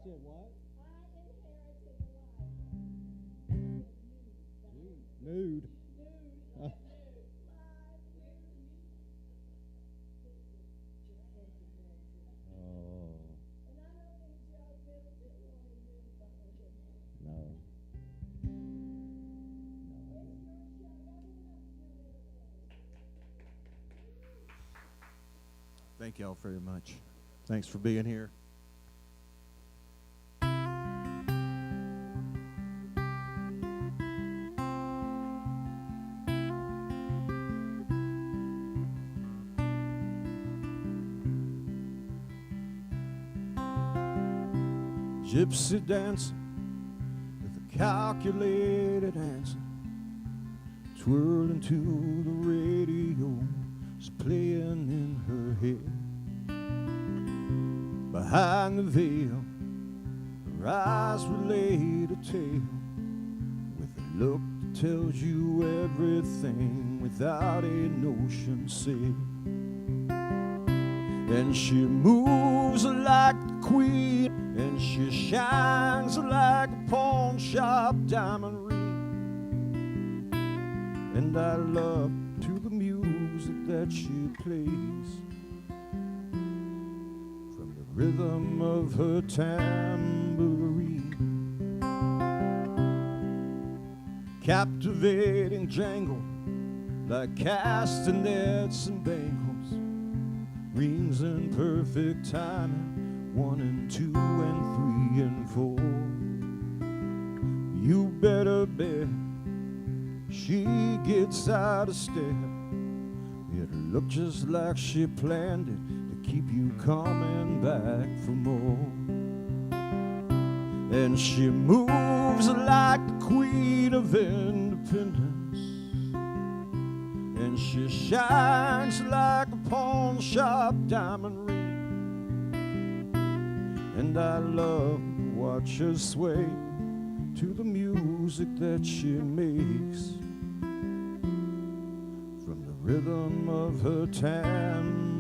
said what? Nude. Uh, oh, no. No, I didn't. Thank y'all very much. Thanks for being here. Gypsy dancing with a calculated answer, twirling to the radio, is playing in her head. Behind the veil, her eyes relate a tale with a look that tells you everything without a notion said. And she moves like the queen, and she shines like a pawn shop diamond ring. And I love to the music that she plays, from the rhythm of her tambourine. Captivating jangle like castanets and bangles, rings in perfect timing, 1 and 2 and 3 and 4. You better bet she gets out of step. It looked just like she planned it to keep you coming back for more. And she moves like the queen of independence, and she shines like a pawn shop diamond ring. And I love to watch her sway to the music that she makes, from the rhythm of her tambourine.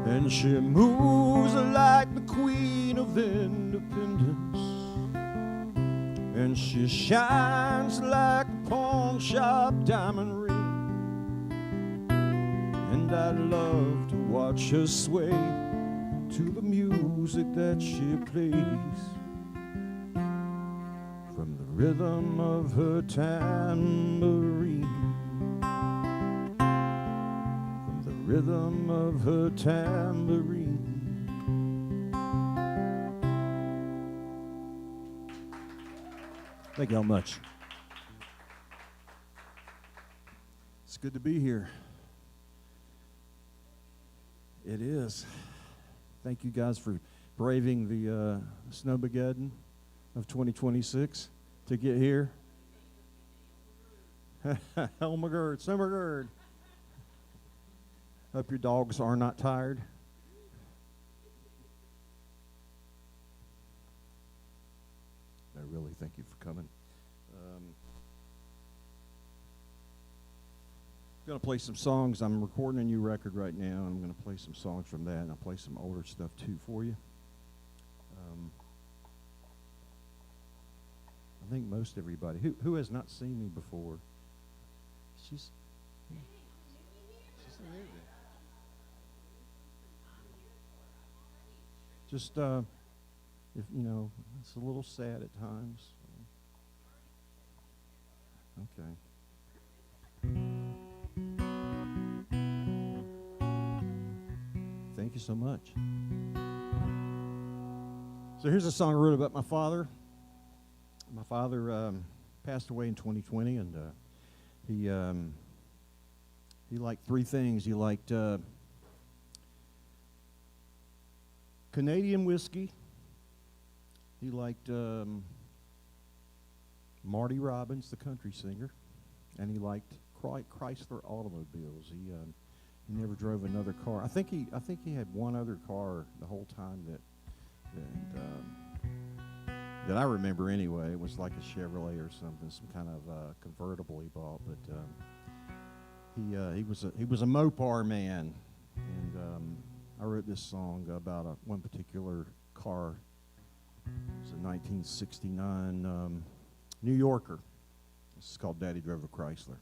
And she moves like the queen of independence, and she shines like a pawn shop diamond ring. And I love to watch her sway to the music that she plays, from the rhythm of her tambourine. From the rhythm of her tambourine. Thank y'all much. It's good to be here. It is. Thank you guys for braving the Snowmageddon of 2026 to get here. Oh my God, Snowmageddon. Hope your dogs are not tired. I really thank you for coming. I'm going to play some songs. I'm recording a new record right now. I'm going to play some songs from that, and I'll play some older stuff too for you. I think most everybody who has not seen me before. She's amazing. Just if you know, it's a little sad at times. Okay. Thank you so much. So here's a song I wrote about my father. My father passed away in 2020, and he liked three things. He liked Canadian whiskey. He liked Marty Robbins, the country singer, and he liked Chrysler automobiles. He never drove another car. I think he had one other car the whole time that that I remember anyway. It was like a Chevrolet or something, some kind of convertible he bought. But he was a Mopar man, and I wrote this song about one particular car. It was a 1969 New Yorker. This is called Daddy Drove a Chrysler.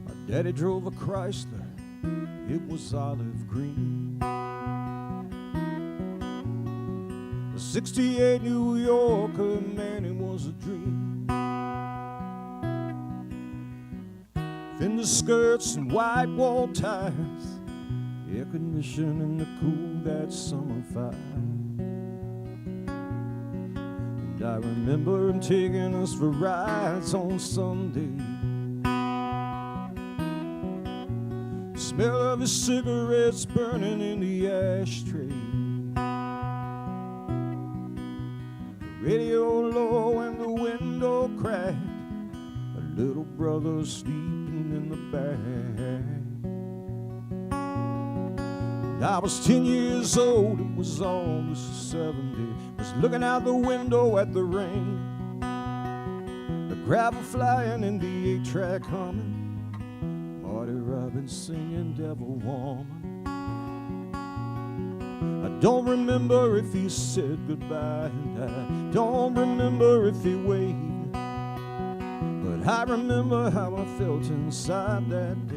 My daddy drove a Chrysler, it was olive green. A 68 New Yorker, man, it was a dream. Fender skirts and white wall tires, air conditioning to cool that summer fire. And I remember him taking us for rides on Sunday. The smell of his cigarettes burning in the ashtray. The radio low and the window cracked. A little brother sleeping in the back. And I was 10 years old, it was August 70. Was looking out the window at the rain. The gravel flying and the 8-track humming. Marty Robbins singing Devil Woman. I don't remember if he said goodbye, and I don't remember if he waved. But I remember how I felt inside that day.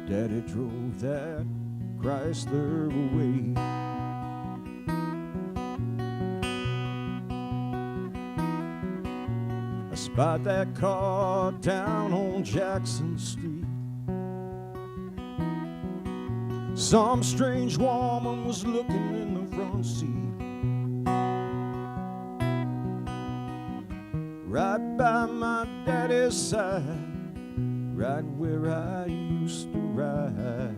Daddy drove that Chrysler away. I spotted that car down on Jackson Street. Some strange woman was looking in the front seat. Right by my daddy's side, right where I used to ride.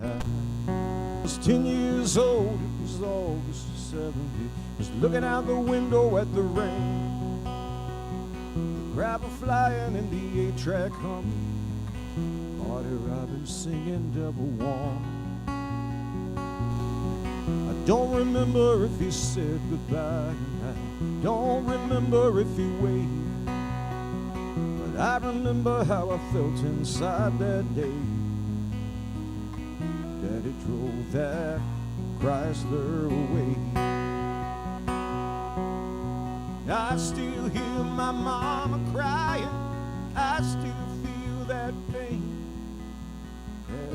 I was 10 years old, it was August 70. Was looking out the window at the rain. The gravel flying and the 8-track humming. Marty Robbins singing Devil Woman. I don't remember if he said goodbye, and I don't remember if he waved. I remember how I felt inside that day. Daddy drove that Chrysler away. I still hear my mama crying. I still feel that pain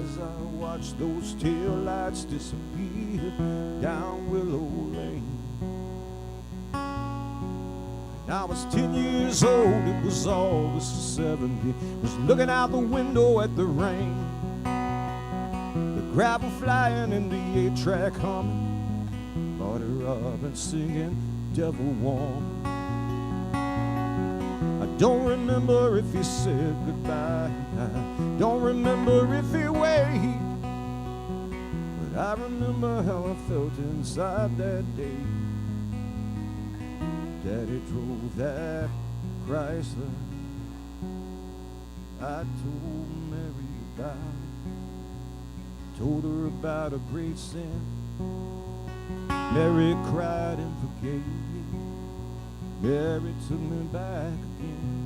as I watch those taillights disappear down Willow Lane. I was 10 years old, it was August 70. Was looking out the window at the rain. The gravel flying and the 8-track humming. Marty Robbins singing Devil Woman. I don't remember if he said goodbye. I don't remember if he waved. But I remember how I felt inside that day. Daddy drove that Chrysler. I told Mary about it. Told her about a great sin. Mary cried and forgave me. Mary took me back again.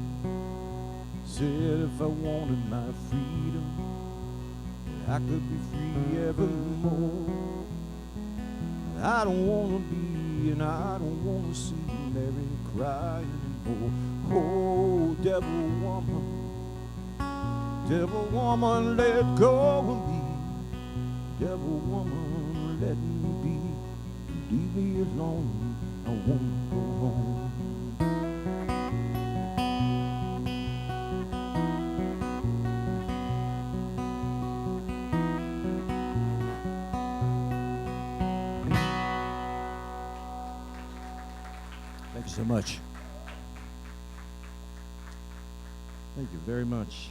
Said if I wanted my freedom, that I could be free evermore. And I don't want to be, and I don't want to see Mary cry anymore. Oh, devil woman, let go of me. Devil woman, let me be. Leave me alone, I won't go home. Thank you so much. Thank you very much.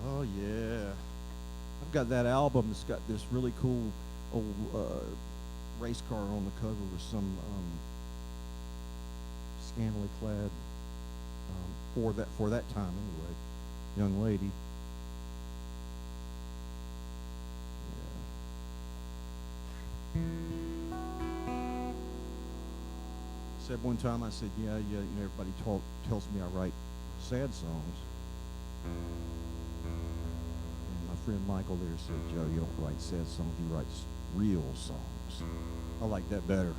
Oh, yeah. I've got that album that's got this really cool old race car on the cover with some scantily clad, for that time anyway, young lady. Said one time, I said, yeah, you know, everybody tells me I write sad songs. And my friend Michael there said, Joe, you don't write sad songs, you write real songs. I like that better.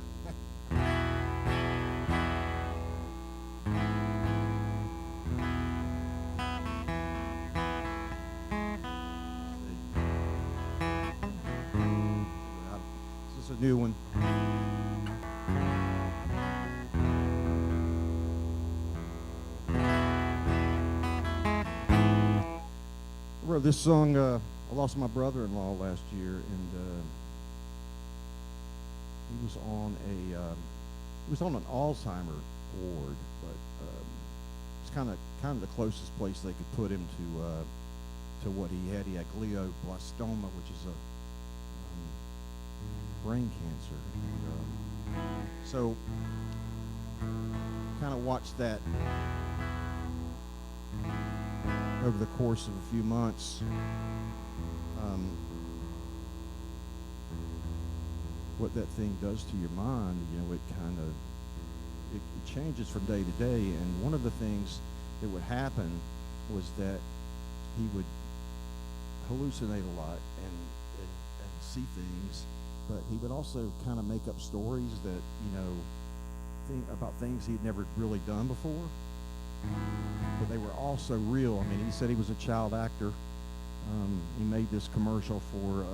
This is a new one. I wrote this song. I lost my brother-in-law last year, and he was on an Alzheimer ward, but it's kind of the closest place they could put him to what he had. He had glioblastoma, which is a brain cancer. And, so kind of watched that over the course of a few months. What that thing does to your mind, you know, it changes from day to day. And one of the things that would happen was that he would hallucinate a lot and see things, but he would also kind of make up stories that, you know, about things he'd never really done before. But they were also real. I mean, he said he was a child actor. He made this commercial for,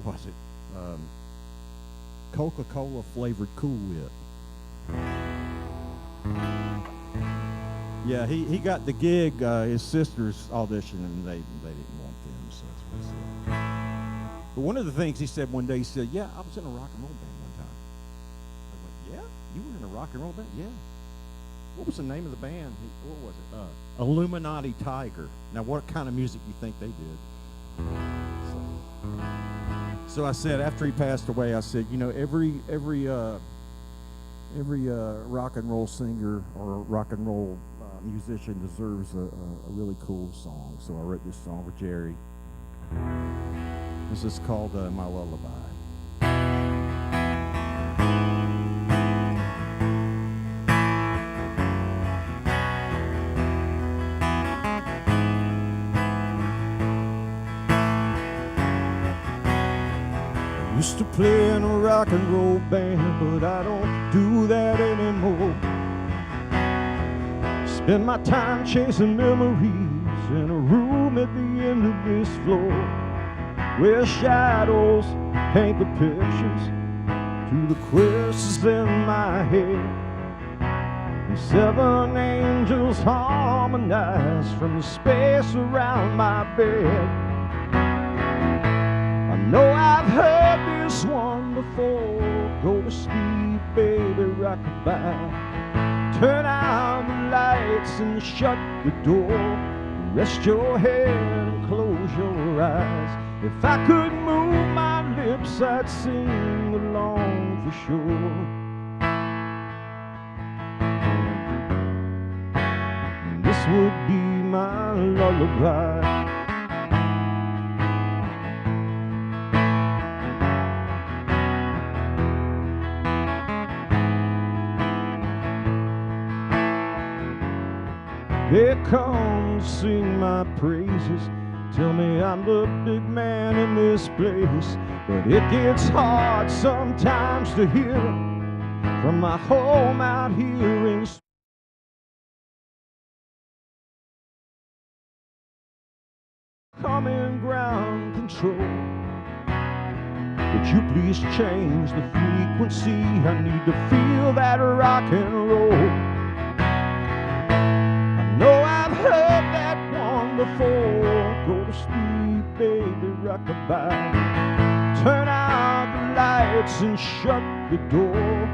what was it? Coca-Cola flavored Cool Whip. Yeah, he got the gig. His sisters auditioned, and they didn't want them, so that's what he said. But one of the things he said one day, he said, yeah, I was in a rock and roll band one time. I went, yeah? You were in a rock and roll band? Yeah. What was the name of the band? What was it? Illuminati Tiger. Now, what kind of music do you think they did? So I said, after he passed away, I said, you know, every rock and roll singer or rock and roll musician deserves a really cool song. So I wrote this song for Jerry. This is called My Lullaby. Used to play in a rock and roll band, but I don't do that anymore. Spend my time chasing memories in a room at the end of this floor, where shadows paint the pictures to the questions in my head, and 7 angels harmonize from the space around my bed. I know I've heard this one before. Go to sleep, baby, rock-a-bye. Turn out the lights and shut the door. Rest your head and close your eyes. If I could move my lips, I'd sing along for sure. This would be my lullaby. They come to sing my praises, tell me I'm the big man in this place. But it gets hard sometimes to hear from my home out here in coming ground control. Would you please change the frequency? I need to feel that rock and roll. Heard that one before. Go to sleep, baby, rock-a-bye. Turn out the lights and shut the door.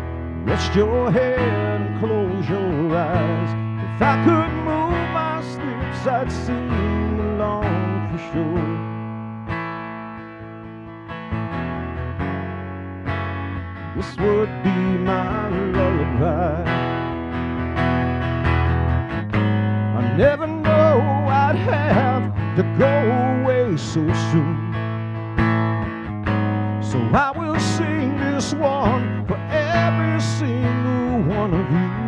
Rest your head and close your eyes. If I could move my lips, I'd sing along for sure. This would be my lullaby. Never know I'd have to go away so soon. So I will sing this one for every single one of you.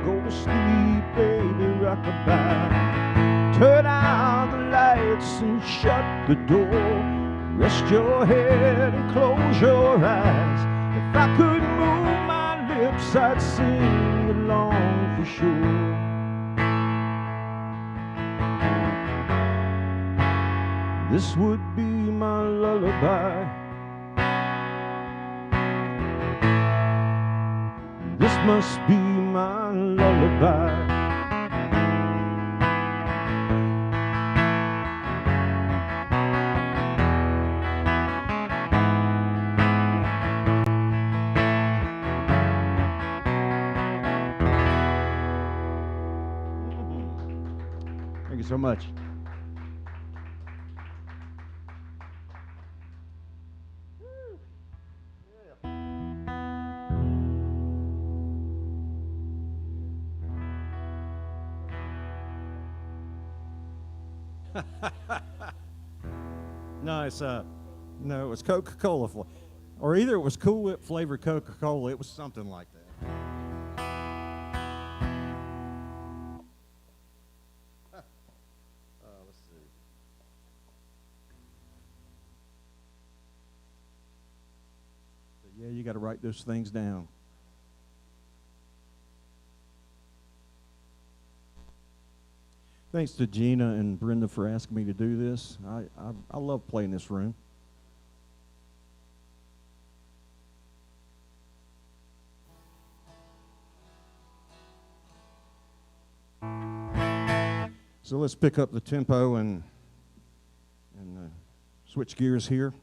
Go to sleep, baby, rockabye. Turn out the lights and shut the door. Rest your head and close your eyes. If I could move my lips, I'd sing along for sure. This would be my lullaby. This must be my lullaby. Thank you so much. No, it was Coca-Cola, or either it was Cool Whip flavored Coca-Cola. It was something like that. Let's see. But yeah, you got to write those things down. Thanks to Gina and Brenda for asking me to do this. I love playing this room. So let's pick up the tempo and switch gears here.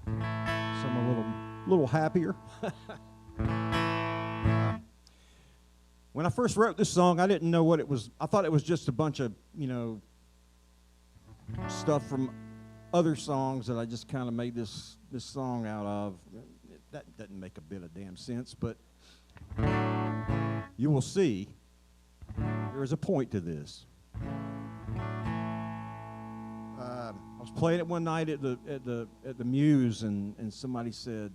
Some a little happier. When I first wrote this song, I didn't know what it was. I thought it was just a bunch of, stuff from other songs that I just kind of made this song out of. That doesn't make a bit of damn sense, but you will see there is a point to this. I was playing it one night at the Muse, and somebody said,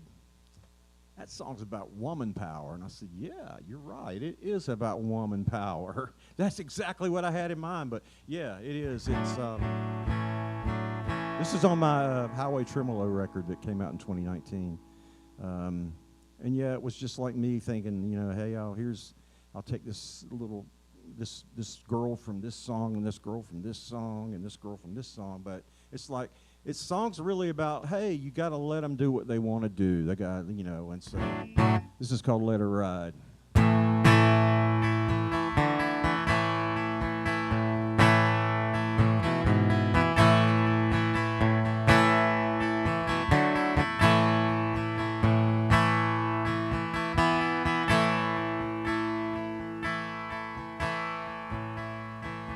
"That song's about woman power." And I said, "Yeah, you're right. It is about woman power." That's exactly what I had in mind. But yeah, it is. It's this is on my Highway Tremolo record that came out in 2019. And yeah, it was just like me thinking, hey, I'll take this girl from this song, and this girl from this song, and this girl from this song. But it's like, it's songs really about, hey, you got to let them do what they want to do. They got, and so this is called Let Her Ride.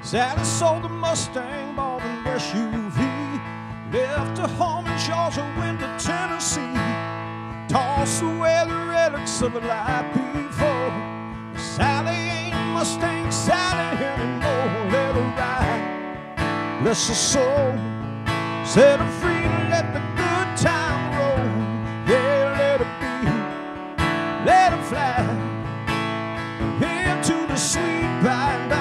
Sally sold the Mustang, bought an SUV, left her home in Georgia, went to Tennessee, tossed away the relics of a life before. Sally ain't Mustang Sally anymore. Let her ride, bless her soul, set her free and let the good time roll. Yeah, let her be, let her fly into the sweet by and by.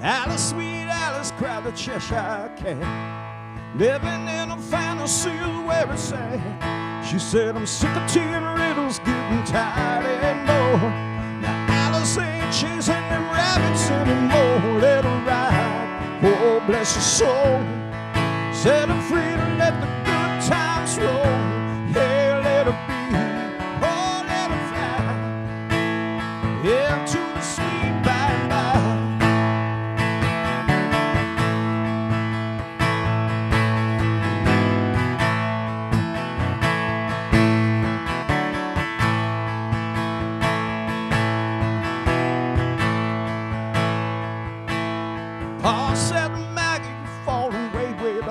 Alice, sweet Alice, cried the Cheshire Cat, living in a fantasy where it's sad. She said, I'm sick of tea and riddles, getting tired and more. Now Alice ain't chasing them rabbits anymore. Let her ride, oh bless her soul, set her free to let the good times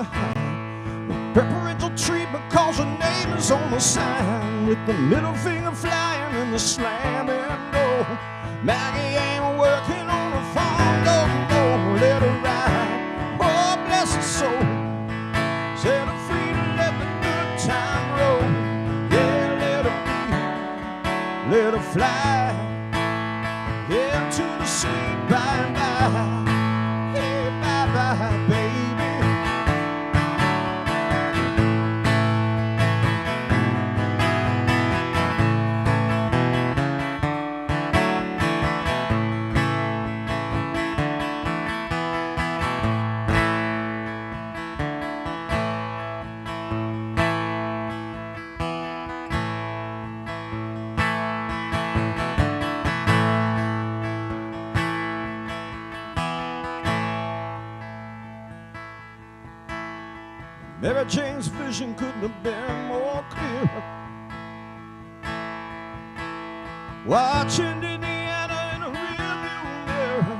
behind. The preferential treatment cause her name is on the sign, with the middle finger flying and the slamming door. Maggie ain't working on the farm no more. Let her ride, oh bless her soul. Set her free to let the good time roll. Yeah, let her be, let her fly, yeah, to the sweet bye-bye. Hey, bye-bye, baby. Mary Jane's vision couldn't have been more clear. Watching Indiana in a rearview mirror.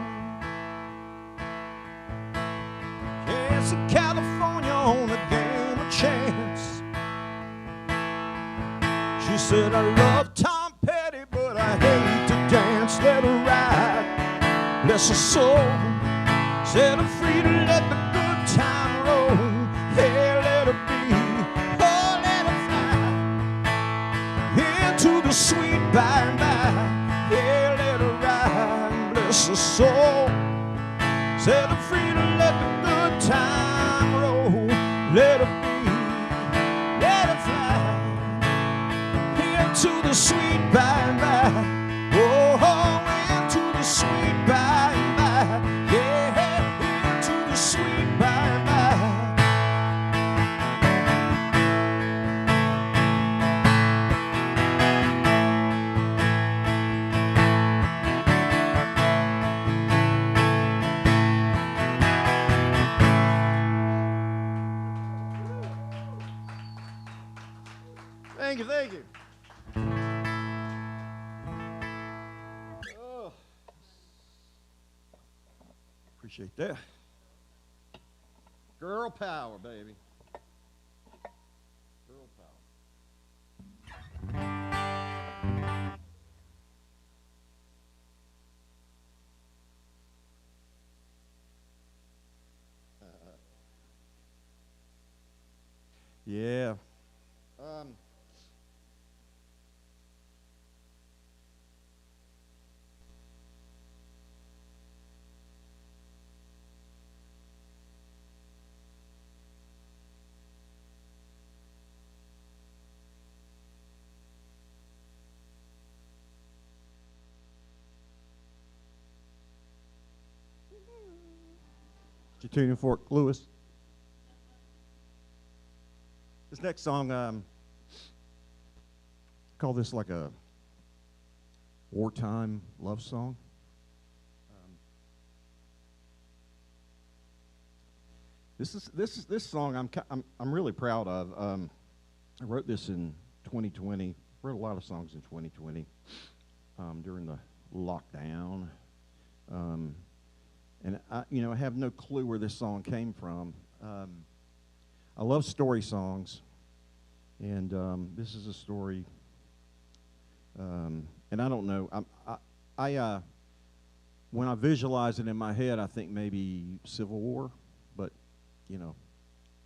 Chance of California on a game of chance. She said, I love Tom Petty, but I hate to dance. Let her ride, bless her soul. Set her free to let the good time roll. Yeah, let her be, oh, let her fly into the sweet by-and-by. Yeah, let her ride, bless her soul. Set her free to let the good time roll. Let her be, let her fly into the sweet by-and-by. Oh, into the sweet by-and-by. Yeah, into the sweet by-and-by. Thank you, thank you. Oh. Appreciate that. Girl power, baby. Girl power. Yeah. You tune in Fort Lewis. This next song, I call this like a wartime love song. This song I'm really proud of. I wrote this in 2020. Wrote a lot of songs in 2020 during the lockdown. And I have no clue where this song came from. I love story songs, and this is a story. And I don't know. I when I visualize it in my head, I think maybe Civil War, but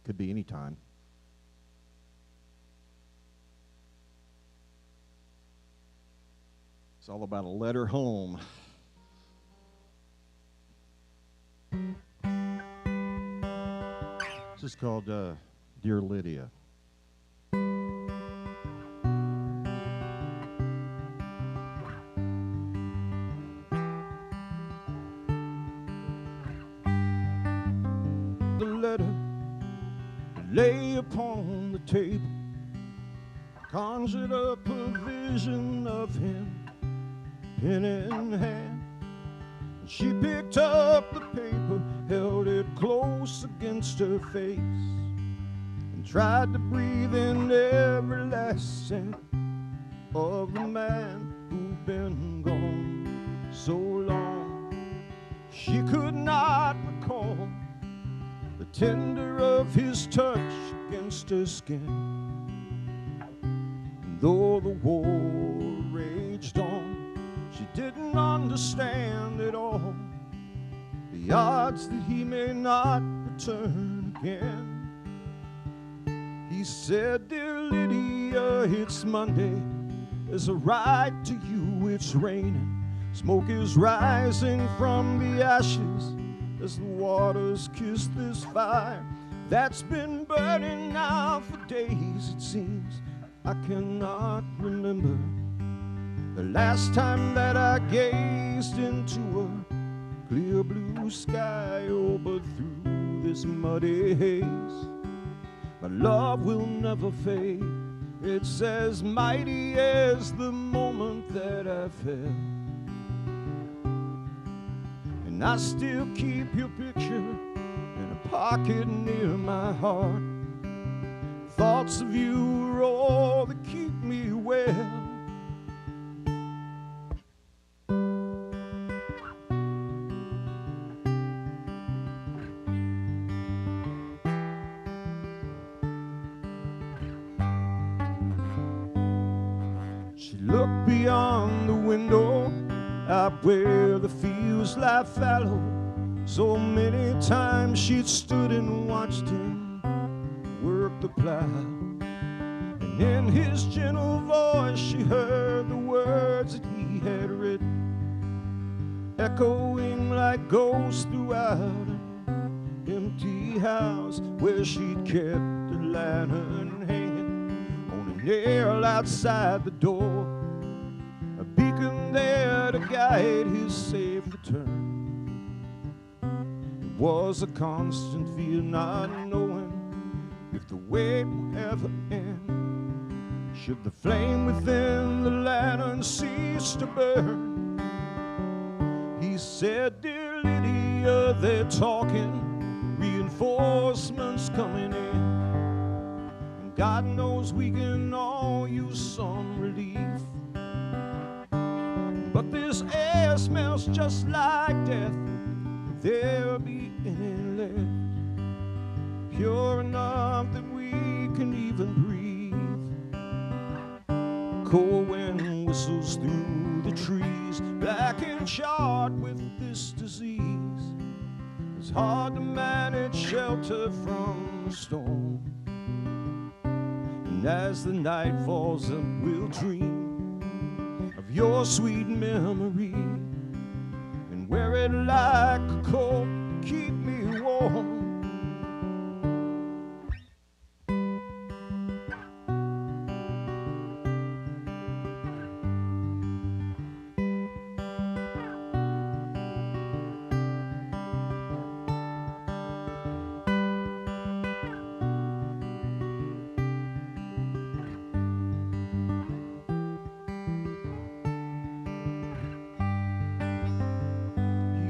could be any time. It's all about a letter home. This is called Dear Lydia. The letter lay upon the table conjured up a vision of him, pen in hand. She picked up the paper, held it close against her face, and tried to breathe in every last scent of the man who'd been gone so long. She could not recall the tender of his touch against her skin. And though the war raged on, she didn't understand at all the odds that he may not return again. He said, "Dear Lydia, it's Monday. There's a right to you, it's raining. Smoke is rising from the ashes as the waters kiss this fire that's been burning now for days, it seems. I cannot remember the last time that I gazed into a clear blue sky. Oh, but through this muddy haze, my love will never fade. It's as mighty as the moment that I fell. And I still keep your picture in a pocket near my heart. Thoughts of you are all that keep me well. She looked beyond the window, out where the fields lie fallow. So many times she'd stood and watched him work the plow. And in his gentle voice she heard the words that he had written, echoing like ghosts throughout an empty house where she'd kept the lantern hanging on a nail outside the door, a beacon there to guide his safe return. It was a constant fear, not knowing if the wait would ever end. Should the flame within the lantern cease to burn? He said, "Dear Lydia, they're talking, reinforcements coming in. And God knows we can all use some relief. But this air smells just like death. If there be any left, pure enough that we can even breathe." Cold wind whistles through the trees, black and charred with this disease. It's hard to manage shelter from the storm. And as the night falls up, we'll dream of your sweet memory and wear it like a coat to keep me warm.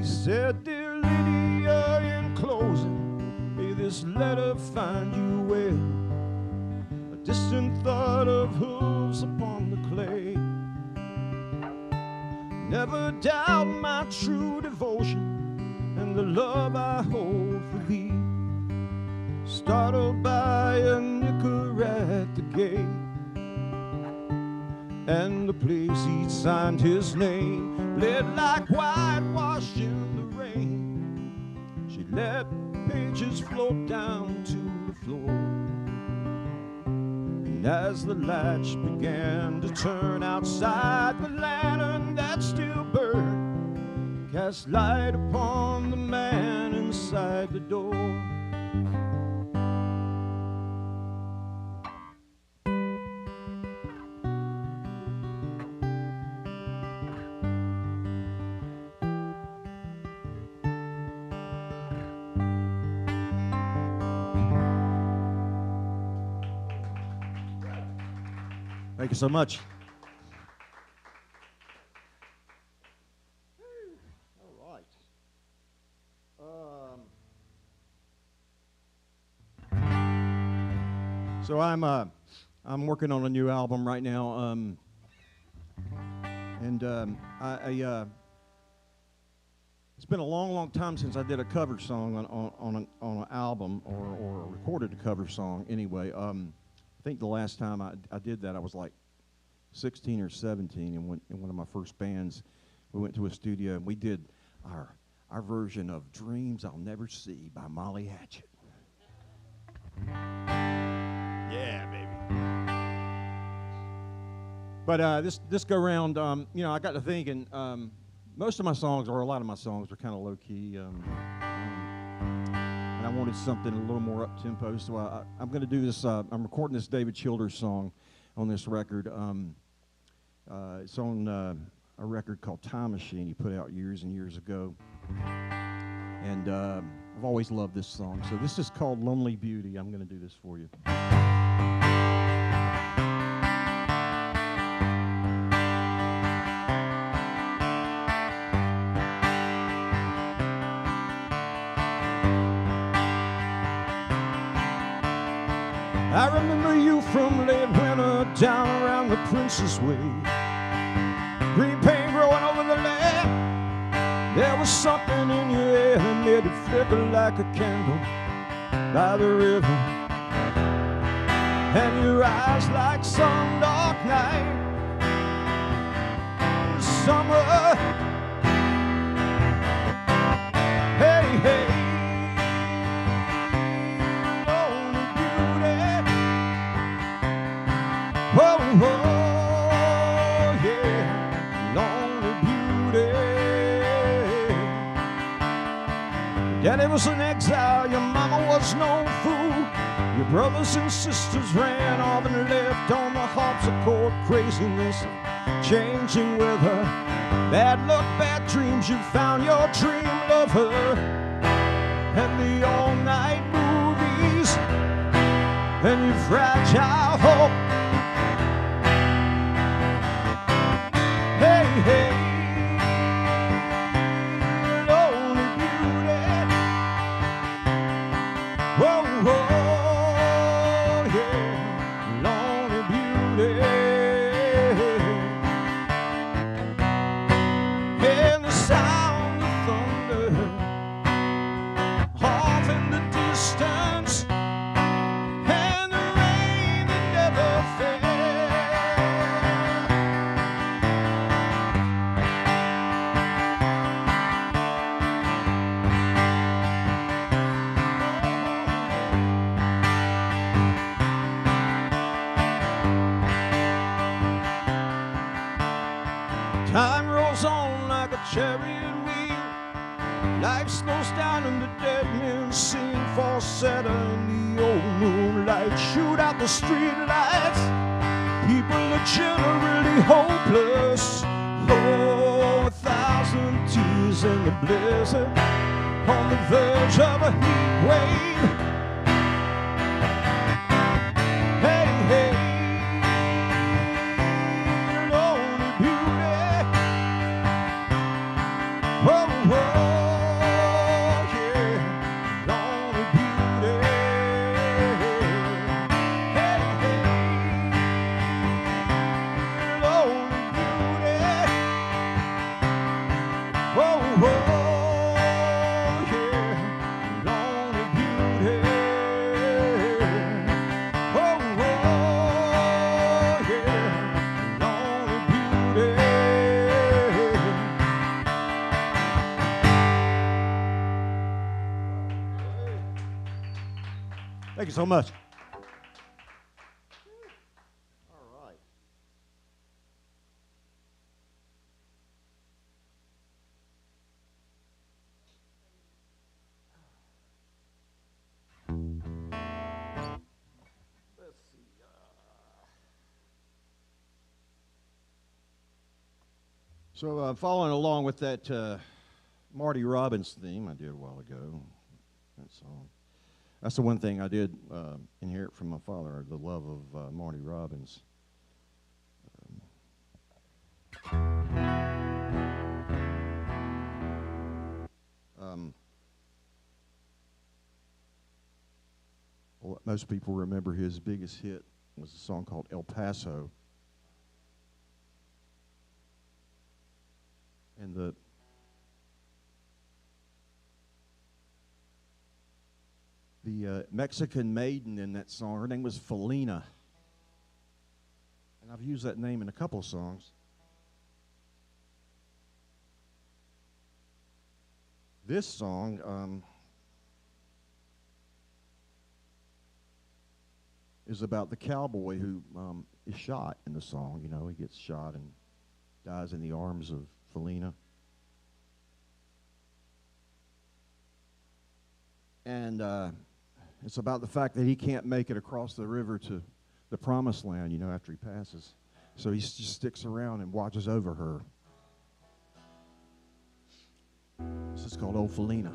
Said, "Dear Lydia, in closing, may this letter find you well. A distant thought of hooves upon the clay. Never doubt my true devotion and the love I hold for thee. Startled by a nicker at the gate, and the place he'd signed his name bled like whitewash in the rain. She let pages float down to the floor, and as the latch began to turn outside, the lantern that still burned cast light upon the man inside the door. Thank you so much. All right. So I'm working on a new album right now, It's been a long, long time since I did a cover song on an album or recorded a cover song anyway. I think the last time I did that, I was like 16 or 17 in one of my first bands. We went to a studio and we did our version of Dreams I'll Never See by Molly Hatchet. Yeah, baby. But this go round, you know, I got to thinking, most of my songs, or a lot of my songs, are kind of low key, and I wanted something a little more up tempo. So I'm going to do this. I'm recording this David Childers song on this record. It's on a record called Time Machine he put out years and years ago, and I've always loved this song. So this is called Lonely Beauty. I'm going to do this for you. I remember you from late winter down around the Princess Way. Green paint growing over the land. There was something in your hair that made it flicker like a candle by the river. And your eyes like some dark night in summer. Hey, hey. Oh, yeah, lonely beauty. Daddy was an exile, your mama was no fool. Your brothers and sisters ran off and left on the harpsichord. Craziness of changing with her. Bad luck, bad dreams, you found your dream lover. And the all-night movies and your fragile hope. Hey, hey, lonely beauty. Whoa, whoa, yeah, lonely beauty. And the sound of thunder off in the distance, and the rain that never fails. Time rolls on like a chariot wheel. Life slows down and the dead men sing falsetto in the old moonlight. Shoot out the street lights. People are generally hopeless. Oh, 1,000 tears in the blizzard, on the verge of a heat wave. Hey, hey. Thank you so much. All right. Let's see. So following along with that Marty Robbins theme I did a while ago, that song. That's the one thing I did inherit from my father, the love of Marty Robbins. Well, most people remember his biggest hit was a song called El Paso. And the Mexican maiden in that song. Her name was Felina. And I've used that name in a couple of songs. This song is about the cowboy who is shot in the song. You know, he gets shot and dies in the arms of Felina. And it's about the fact that he can't make it across the river to the promised land, you know, after he passes. So he just sticks around and watches over her. This is called Old Felina.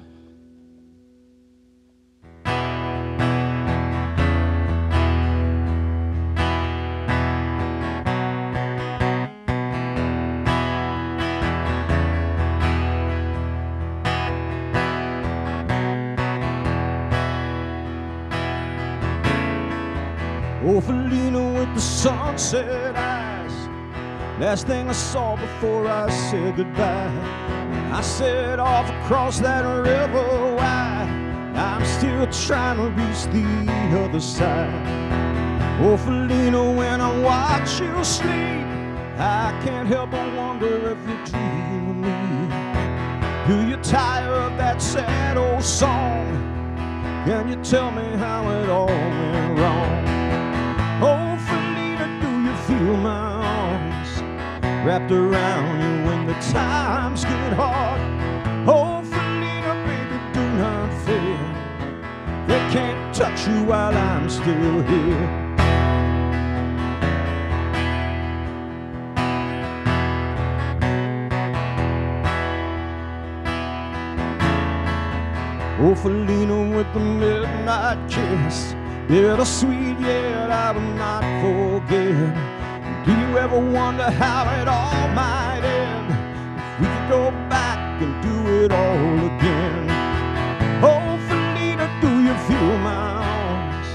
Oh, Felina with the sunset eyes, last thing I saw before I said goodbye. I set off across that river wide, I'm still trying to reach the other side. Oh, Felina, when I watch you sleep, I can't help but wonder if you dream of me. Do you tire of that sad old song? Can you tell me how it all went wrong? Oh, Felina, do you feel my arms wrapped around you when the times get hard? Oh, Felina, baby, do not fear. They can't touch you while I'm still here. Oh, Felina with the midnight kiss, bittersweet yet I will not forget. Do you ever wonder how it all might end, if we could go back and do it all again? Oh, Felina, do you feel my arms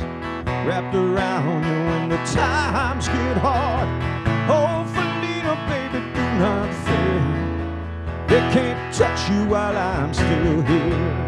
wrapped around you when the times get hard? Oh, Felina, baby, do not fear. They can't touch you while I'm still here.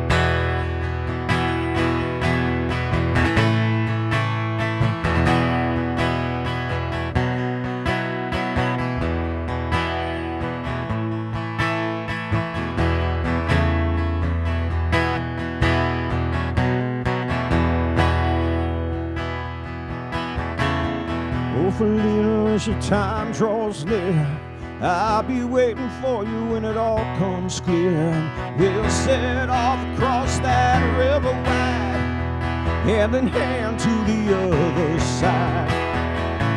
Felina, as your time draws near, I'll be waiting for you when it all comes clear. We'll set off across that river wide, hand in hand to the other side.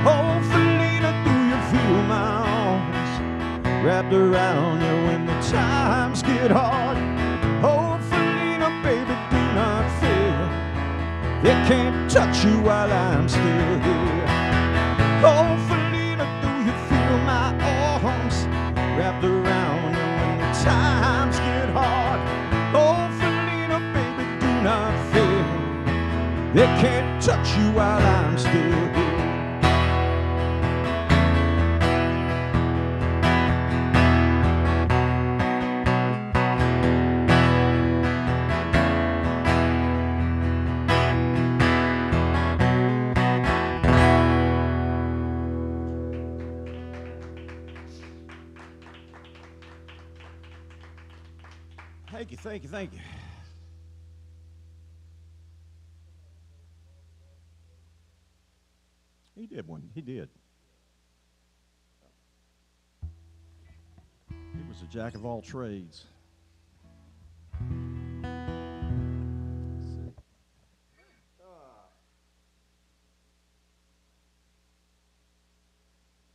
Oh, Felina, do you feel my arms wrapped around you when the times get hard? Oh, Felina, baby, do not fear. They can't touch you while I'm still here. Oh, Felina, do you feel my arms wrapped around you when the times get hard? Oh, Felina, baby, do not fear. They can't touch you while I'm still here. Thank you, thank you. He did one, he did. He was a jack of all trades.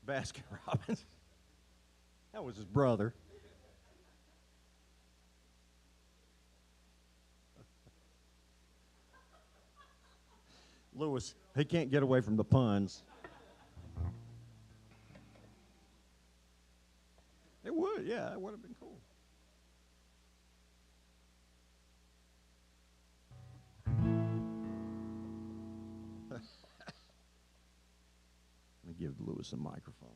Baskin Robbins. That was his brother. Lewis, he can't get away from the puns. It would, yeah, it would have been cool. Let me give Lewis a microphone.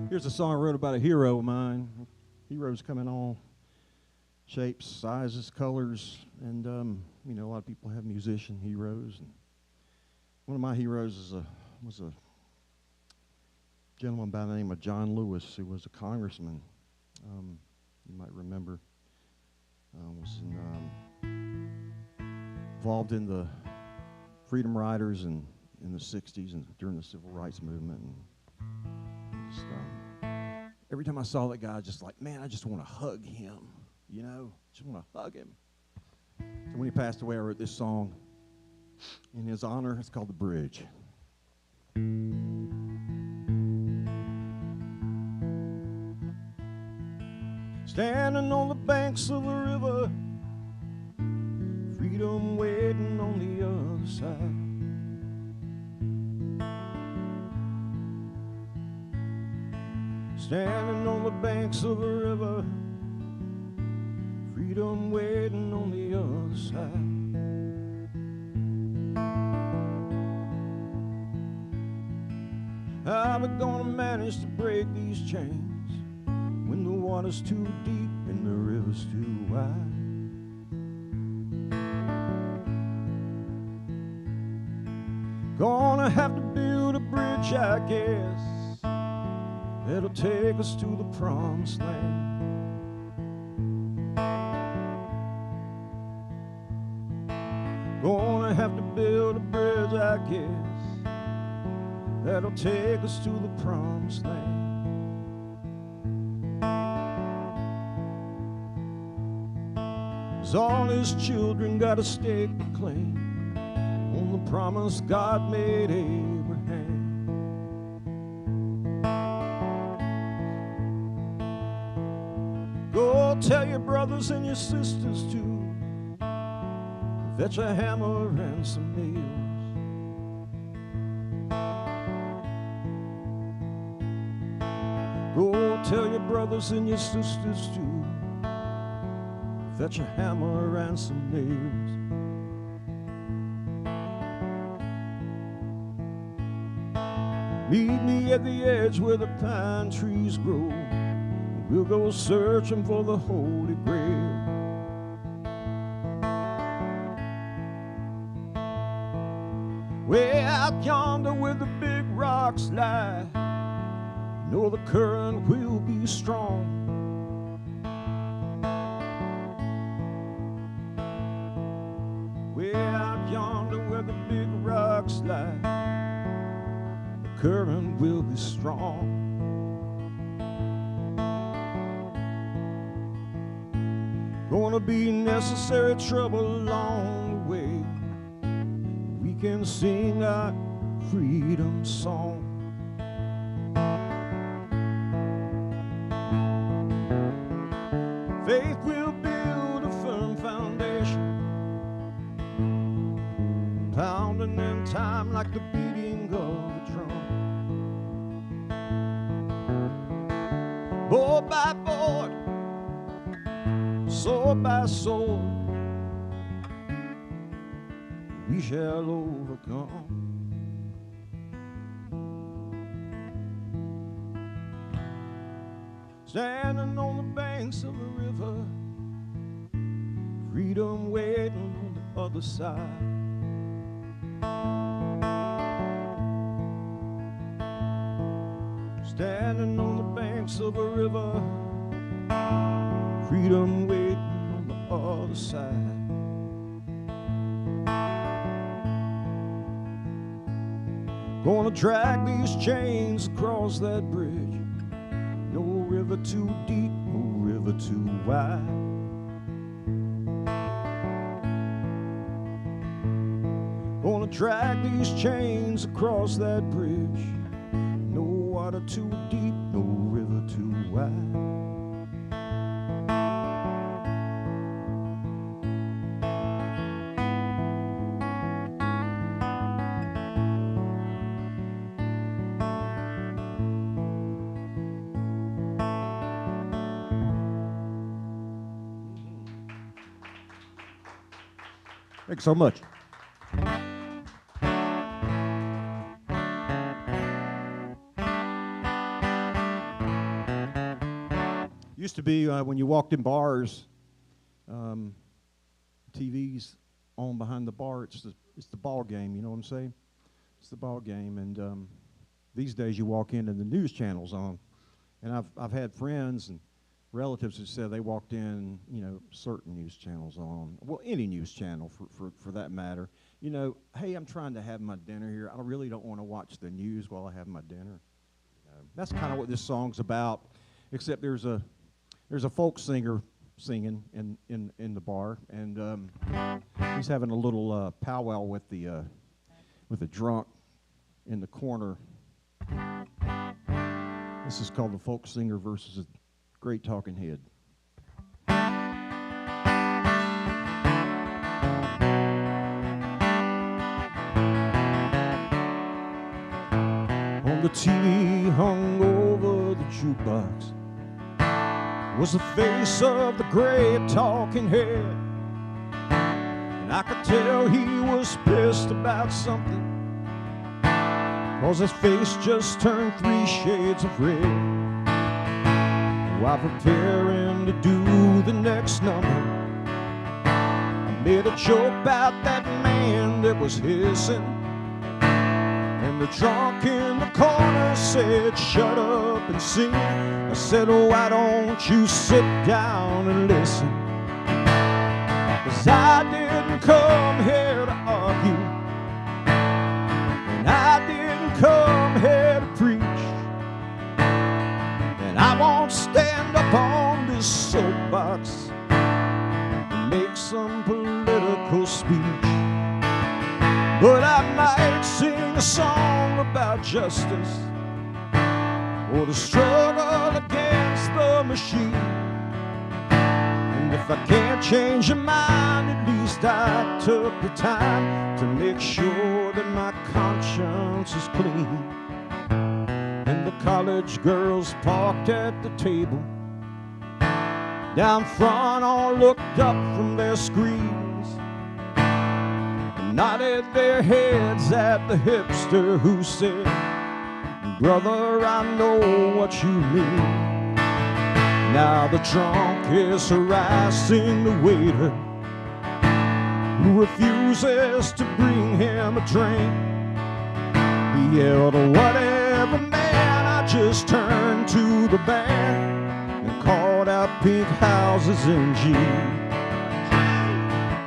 Here's a song I wrote about a hero of mine. Heroes come in all shapes, sizes, colors, and you know, a lot of people have musician heroes. And one of my heroes was a gentleman by the name of John Lewis, who was a congressman. You might remember, was involved in the Freedom Riders and in the '60s and during the Civil Rights Movement. And just, every time I saw that guy, I just like, man, I just want to hug him, you know, just want to hug him. So when he passed away, I wrote this song in his honor. It's called The Bridge. Standing on the banks of the river, freedom waiting on the other side. Standing on the banks of the river, freedom waiting on the other side. How we gonna manage to break these chains when the water's too deep and the river's too wide? Gonna have to build a bridge, I guess, that'll take us to the promised land. Gonna have to build a bridge, I guess, that'll take us to the promised land. 'Cause all his children got a stake to claim on the promise God made Abraham. Go tell your brothers and your sisters too, fetch a hammer and some nails. Go tell your brothers and your sisters too, fetch a hammer and some nails. Meet me at the edge where the pine trees grow. We'll go searching for the Holy Grail. Way out yonder where the big rocks lie, you know the current will be strong. Way out yonder where the big rocks lie, the current will be strong. Gonna be necessary trouble along the way. We can sing our freedom song. Faith will build a firm foundation, pounding in time like the beating of a drum. Board by board, sword by sword, we shall overcome. Standing on the banks of a river, freedom waiting on the other side. Standing on the banks of a river, freedom waiting on the other side. Gonna drag these chains across that bridge. No river too deep, no river too wide. Gonna drag these chains across that bridge. No water too deep, no river too wide. Thanks so much. Used to be when you walked in bars, TV's on behind the bar. It's the ball game. You know what I'm saying? It's the ball game, and these days you walk in and the news channel's on. And I've had friends and relatives who said they walked in, you know, certain news channels on. Well, any news channel for that matter. You know, hey, I'm trying to have my dinner here. I really don't want to watch the news while I have my dinner. That's kind of what this song's about, except there's a folk singer singing in the bar, and he's having a little powwow with the drunk in the corner. This is called The Folk Singer versus a Great Talking Head. On the TV hung over the jukebox was the face of the great talking head, and I could tell he was pissed about something, 'cause his face just turned 3 shades of red. While preparing to do the next number, I made a joke about that man that was hissing, and the drunk in the corner said, "Shut up and sing." I said, "Oh, why don't you sit down and listen? 'Cause I didn't come here to argue, and I didn't come here to preach, and I won't stand up on this soapbox and make some political speech. But I might sing a song about justice or the struggle against the machine. And if I can't change your mind, at least I took the time to make sure that my conscience is clean." And the college girls parked at the table down front all looked up from their screens and nodded their heads at the hipster who said, "Brother, I know what you mean." Now the drunk is harassing the waiter who refuses to bring him a drink. He yelled, "Whatever, man." I just turned to the band and called out Pink Houses in G.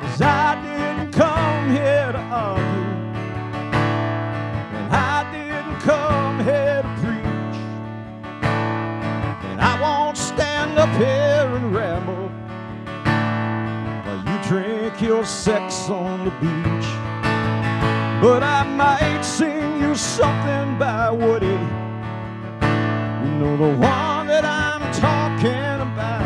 'Cause I didn't come here to argue, and I didn't come here to preach, and I won't stand up here and ramble while you drink your sex on the beach. But I might sing you something by Woody, you know, the one that I'm talking about.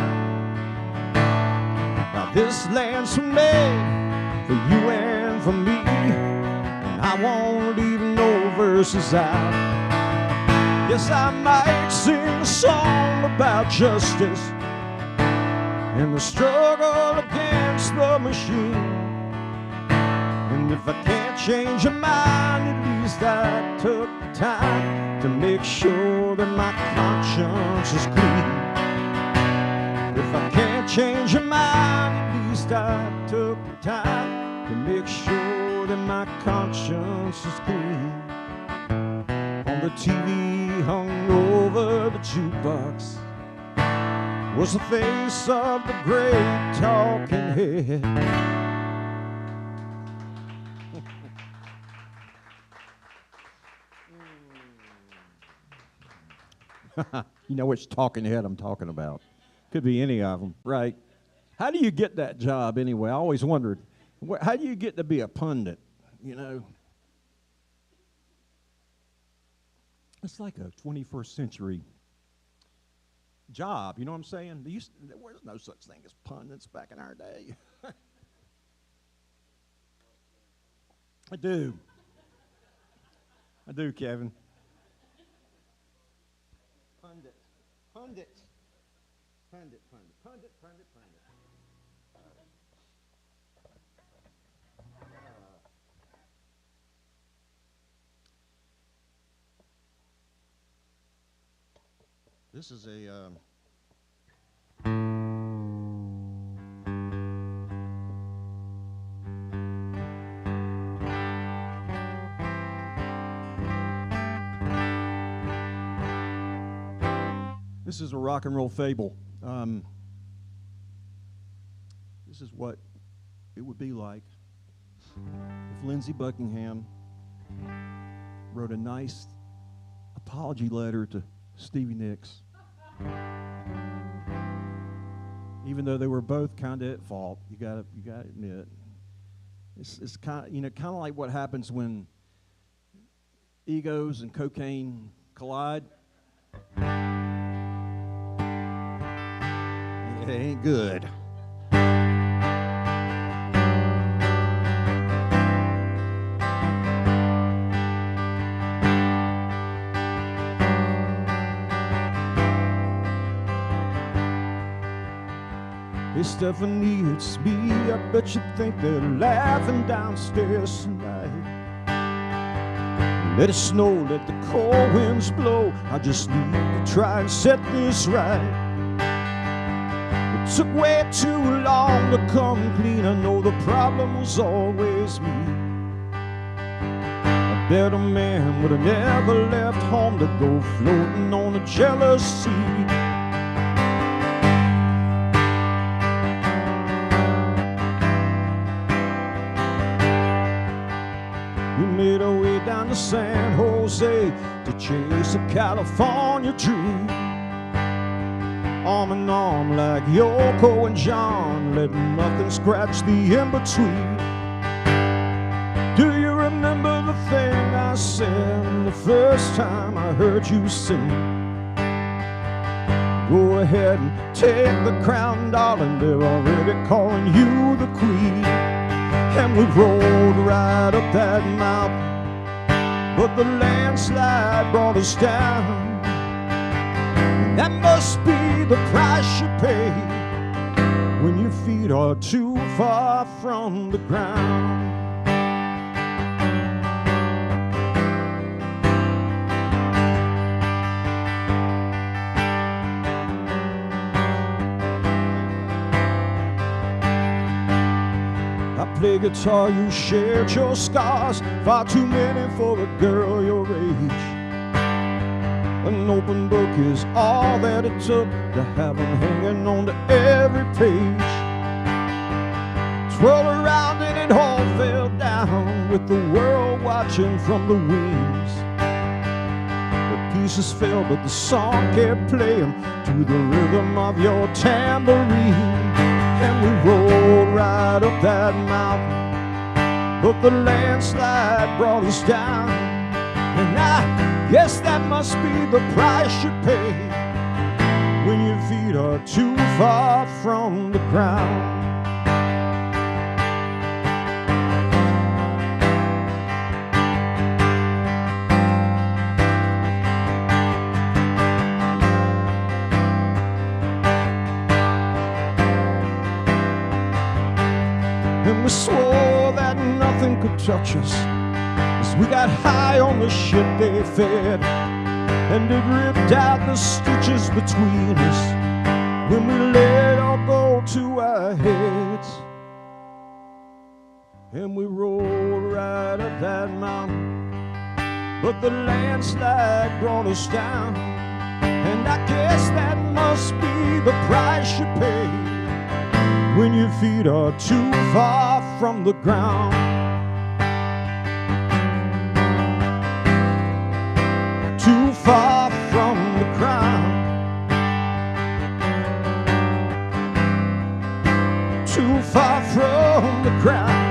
Now this land's made for you and for me, and I won't leave no verses out. Yes, I might sing a song about justice and the struggle against the machine. And if I can't change your mind, at least I took the time to make sure that my conscience is clean. If I can't change your mind, at least I took the time to make sure that my conscience is clean. On the TV hung over the jukebox was the face of the great talking head. You know which talking head I'm talking about. Could be any of them, right? How do you get that job anyway? I always wondered, how do you get to be a pundit, you know? It's like a 21st century job, you know what I'm saying? There was no such thing as pundits back in our day. I do, Kevin. Pundit. This is a This is a rock and roll fable. This is what it would be like if Lindsey Buckingham wrote a nice apology letter to Stevie Nicks. Even though they were both kind of at fault, you gotta admit, it's kind of like what happens when egos and cocaine collide. It ain't good. Hey Stephanie, it's me. I bet you think they're laughing downstairs tonight. Let it snow, let the cold winds blow. I just need to try and set this right. It took way too long to come clean. I know the problem was always me. A better man would have never left home to go floating on a jealous sea. Made our way down to San Jose to chase a California dream. Arm in arm like Yoko and John, letting nothing scratch the in-between. Do you remember the thing I said the first time I heard you sing? Go ahead and take the crown, darling, they're already calling you the queen. And we rolled right up that mountain, but the landslide brought us down. And that must be the price you pay when your feet are too far from the ground. Play guitar, you shared your scars, far too many for a girl your age. An open book is all that it took to have them hanging on to every page. Twirl around and it all fell down with the world watching from the wings. The pieces fell but the song kept playing to the rhythm of your tambourine. And we rolled right up that mountain, but the landslide brought us down. And I guess that must be the price you pay when your feet are too far from the ground. And we swore that nothing could touch us as we got high on the shit they fed. And it ripped out the stitches between us when we let it all go to our heads. And we rolled right up that mountain, but the landslide brought us down. And I guess that must be the price you pay when your feet are too far from the ground. Too far from the ground. Too far from the ground.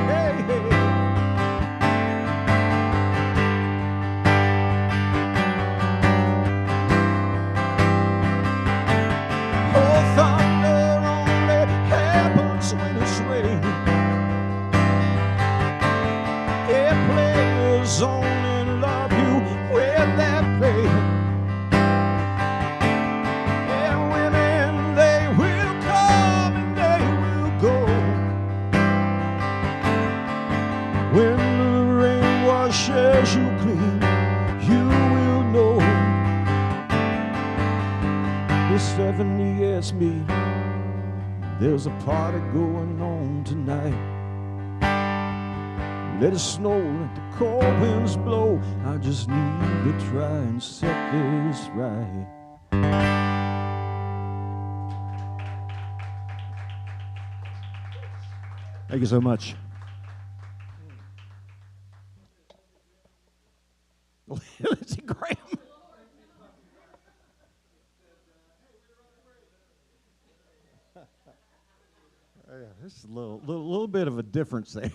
Hey, hey. Oh, thunder only happens when it's raining. Airplanes only love you when they're playing. And women, they will come and they will go. When the rain washes you clean, you will know. Miss Stephanie asked me, there's a party going on tonight. Let it snow, let the cold winds blow. I just need to try and set this right. Thank you so much. Lindsey Graham. Yeah, this is a little bit of a difference there.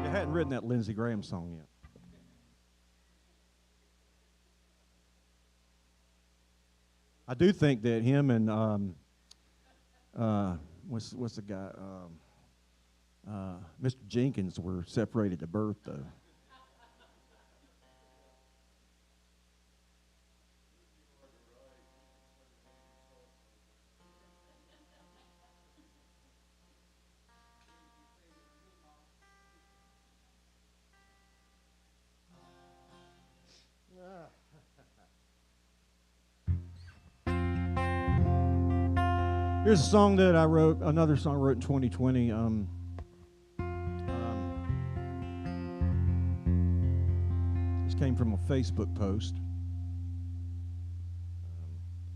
You hadn't written that Lindsey Graham song yet. I do think that him and what's the guy? Mr. Jenkins were separated at birth, though. Here's a song that I wrote, another song I wrote in 2020. This came from a Facebook post.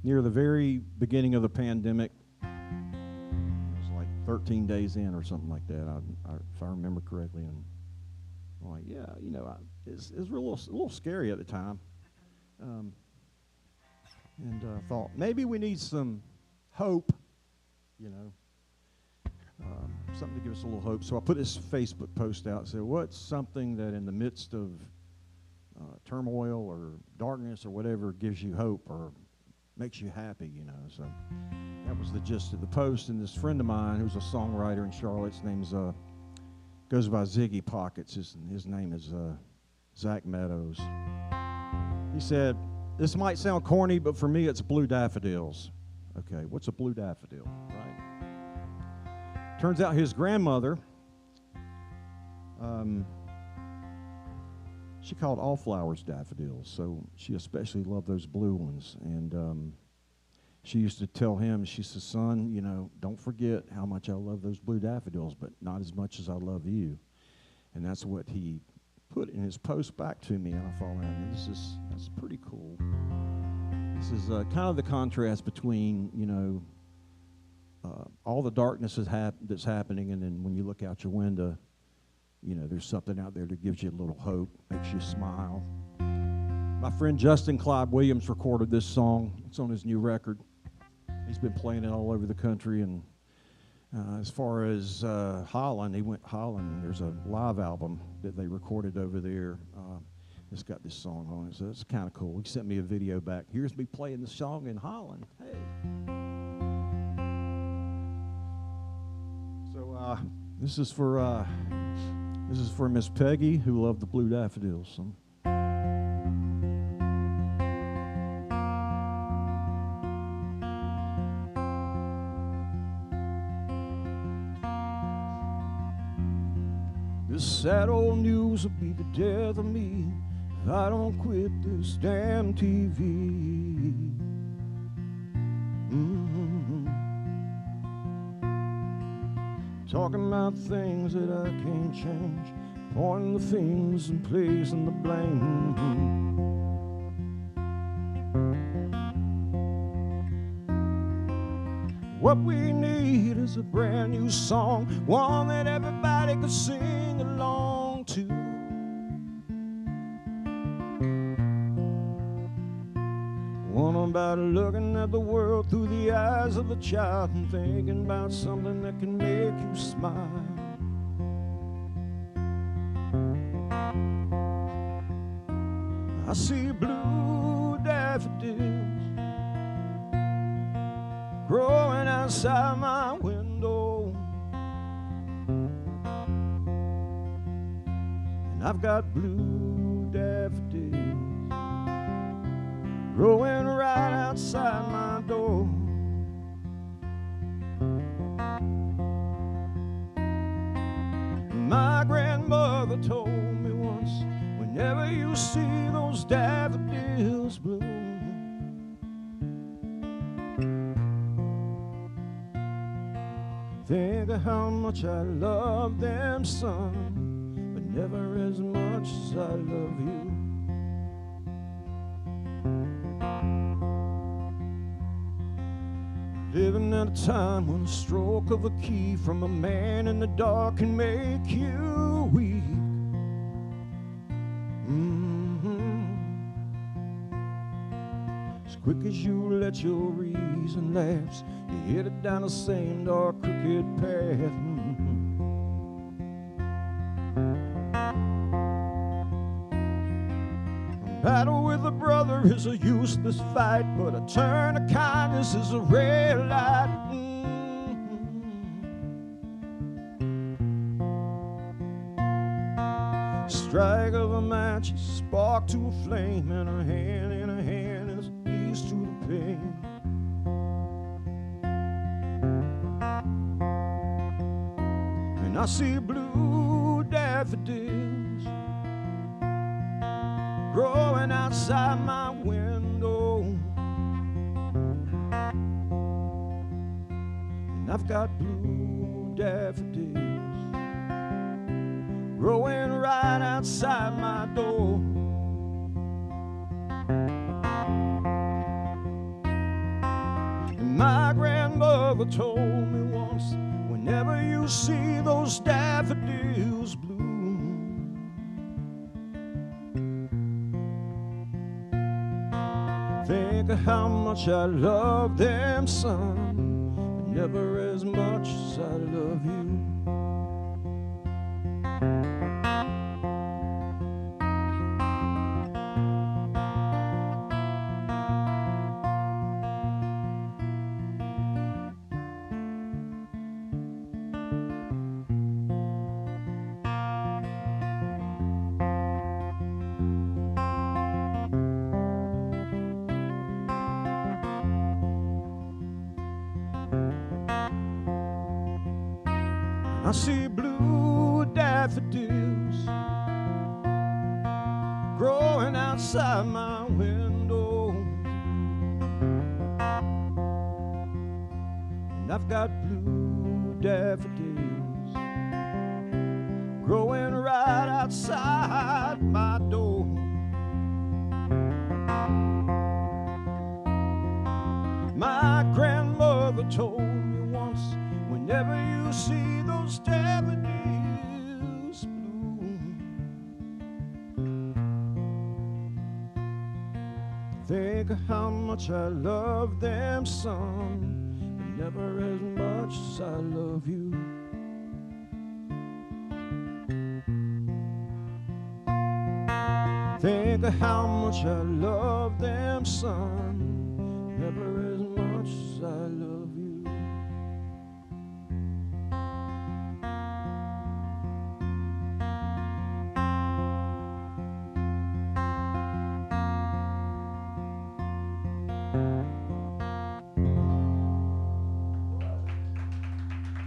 Near the very beginning of the pandemic, it was like 13 days in or something like that, if I remember correctly. And I'm like, yeah, you know, it was a little scary at the time. And thought, maybe we need some hope. You know, something to give us a little hope. So I put this Facebook post out and said, what's something that in the midst of turmoil or darkness or whatever gives you hope or makes you happy, you know? So that was the gist of the post. And this friend of mine who's a songwriter in Charlotte, his name's, goes by Ziggy Pockets. His name is Zach Meadows. He said, this might sound corny, but for me it's blue daffodils. Okay, what's a blue daffodil, right? Turns out his grandmother, she called all flowers daffodils, so she especially loved those blue ones. And she used to tell him, she says, son, you know, don't forget how much I love those blue daffodils, but not as much as I love you. And that's what he put in his post back to me, and I thought, man, that's pretty cool. This is kind of the contrast between, you know, all the darkness that's happening, and then when you look out your window, you know, there's something out there that gives you a little hope, makes you smile. My friend Justin Clyde Williams recorded this song. It's on his new record. He's been playing it all over the country, and as far as Holland, he went Holland. There's a live album that they recorded over there. It's got this song on it, so it's kind of cool. He sent me a video back. Here's me playing the song in Holland. Hey. So this is for Miss Peggy, who loved the blue daffodils. So. This sad old news will be the death of me if I don't quit this damn TV. Talking about things that I can't change, pointing the fingers and placing the blame. What we need is a brand new song, one that everybody could sing along to. One about looking at the world through the eyes of a child and thinking about something that can make you smile. I see blue daffodils growing outside my window, and I've got blue daffodils growing right outside my door. My grandmother told me once, whenever you see those daffodils bloom, think of how much I love them, son, but never as much as I love you. Living at a time when a stroke of a key from a man in the dark can make you weak. As quick as you let your reason lapse, you hit it down the same dark, crooked path. A battle with a brother is a useless fight, but a turn of kindness is a red light. Strike of a match, a spark to a flame, and a hand in a hand is ease to the pain. And I see blue daffodils growing outside my window, and I've got blue daffodils growing right outside my door. And my grandmother told me once, whenever you see those daffodils bloom, think of how much I love them, son, but never as much as I love you. I see blue daffodils growing outside my window, and I've got blue daffodils growing right outside my door. My grandmother told me once, whenever you see those daffodils bloom, think of how much I love them, son, but never as much as I love you. Think of how much I love them, son, never as much as I love you.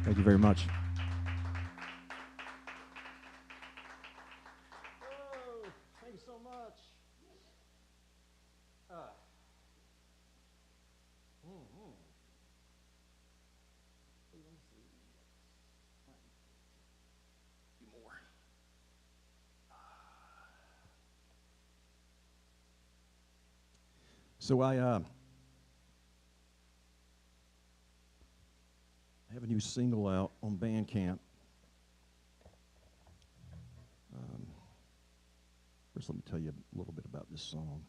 Thank you very much. Oh, thank you so much. A few more. So I have a new single out on Bandcamp. First, let me tell you a little bit about this song.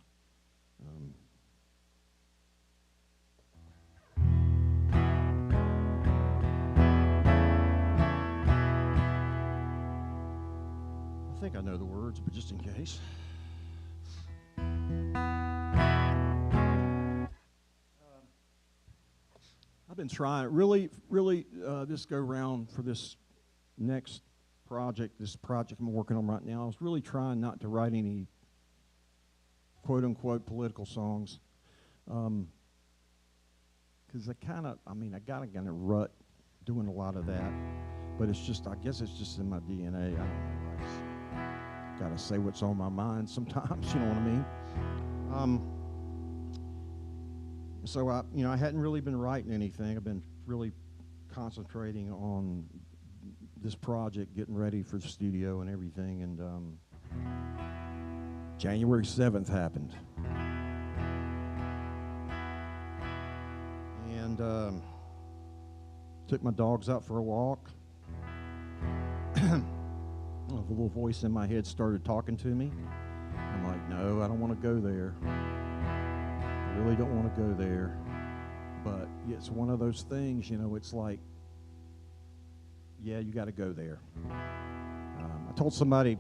I think I know the words, but just in case. I've been trying really this go round for this next project, I'm working on right now. I was really trying not to write any quote unquote political songs. Because I got a kind of rut doing a lot of that, but it's just, I guess it's just in my DNA. I don't know. I just gotta say what's on my mind sometimes. You know what I mean? So I hadn't really been writing anything. I've been really concentrating on this project, getting ready for the studio and everything, and January 7th happened. And took my dogs out for a walk. The little voice in my head started talking to me. I'm like, no, I don't want to go there. I really don't want to go there. But it's one of those things, it's like, yeah, you got to go there. I told somebody